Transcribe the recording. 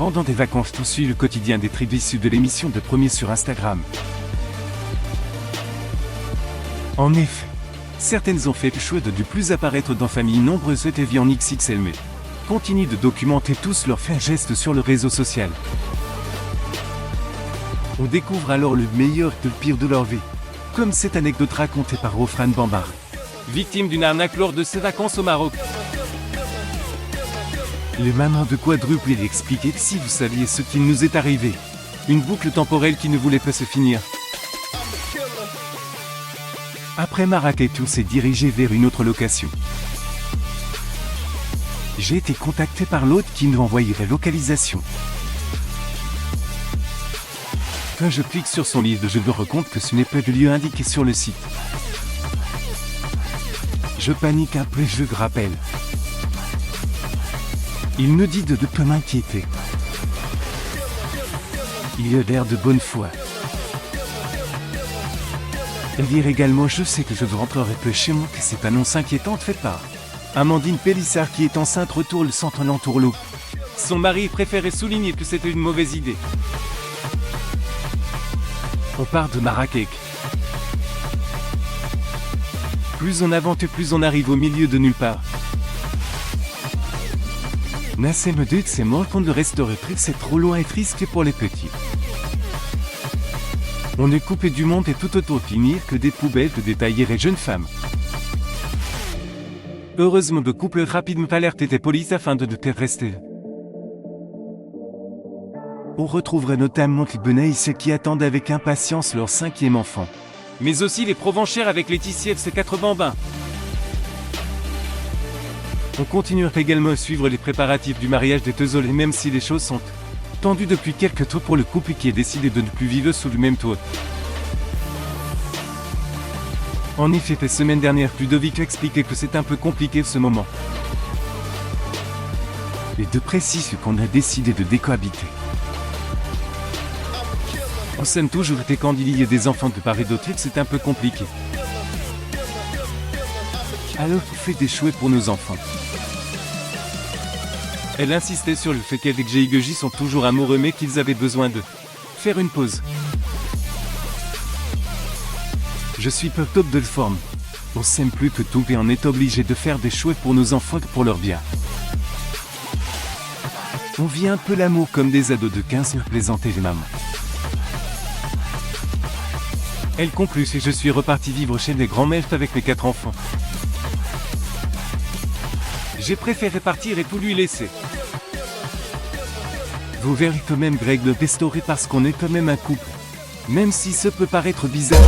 Pendant des vacances, on suit le quotidien des tribus issus de l'émission de Premier sur Instagram. En effet, certaines ont fait le choix de ne plus apparaître dans familles nombreuses et TV en XXL, mais continuent de documenter tous leurs faits et gestes sur le réseau social. On découvre alors le meilleur et le pire de leur vie, comme cette anecdote racontée par Rofran Bambar, victime d'une arnaque lors de ses vacances au Maroc. Les mamans de quadruple lui expliquaient que si vous saviez ce qui nous est arrivé, une boucle temporelle qui ne voulait pas se finir. Après Marrakech, on s'est dirigé vers une autre location. J'ai été contacté par l'hôte qui nous envoyait la localisation. Quand je clique sur son livre, je me rends compte que ce n'est pas le lieu indiqué sur le site. Je panique un peu et je le rappelle. Il me dit de ne pas m'inquiéter. Il a l'air de bonne foi. Et dire également: je sais que je rentrerai peu chez moi, que cette annonce inquiétante faite par Amandine Pélissard qui est enceinte retourne sans l'entourloupe. Son mari préférait souligner que c'était une mauvaise idée. On part de Marrakech. Plus on avance, plus on arrive au milieu de nulle part. Nassé me dit que c'est mon compte de restauratrice, c'est trop loin et risqué pour les petits. On est coupé du monde et tout autour finir que des poubelles de détaillées et jeunes femmes. Heureusement, le couple rapidement alerté des polices afin de ne pas rester. On retrouverait notamment les Benaïs qui attendent avec impatience leur 5e enfant. Mais aussi les Provenchères avec Laetitia et ses 4 bambins. On continuera également à suivre les préparatifs du mariage des Teuzol, et même si les choses sont tendues depuis quelques temps pour le couple qui a décidé de ne plus vivre sous le même toit. En effet, la semaine dernière, Ludovic a expliqué que c'est un peu compliqué ce moment. Les deux précisent qu'on a décidé de décohabiter. On s'aime toujours, et quand il y a des enfants de part et d'autre, c'est un peu compliqué. Alors on fait des choix pour nos enfants. Elle insistait sur le fait qu'avec J sont toujours amoureux mais qu'ils avaient besoin de faire une pause. Je suis pas top de forme. On s'aime plus que tout et on est obligé de faire des choix pour nos enfants que pour leur bien. On vit un peu l'amour comme des ados de 15 ans, plaisanter les mamans. Elle conclut: et je suis reparti vivre chez les grands-mères avec mes 4 enfants. J'ai préféré partir et tout lui laisser. Vous verrez quand même Greg le pestaurer parce qu'on est quand même un couple. Même si ça peut paraître bizarre.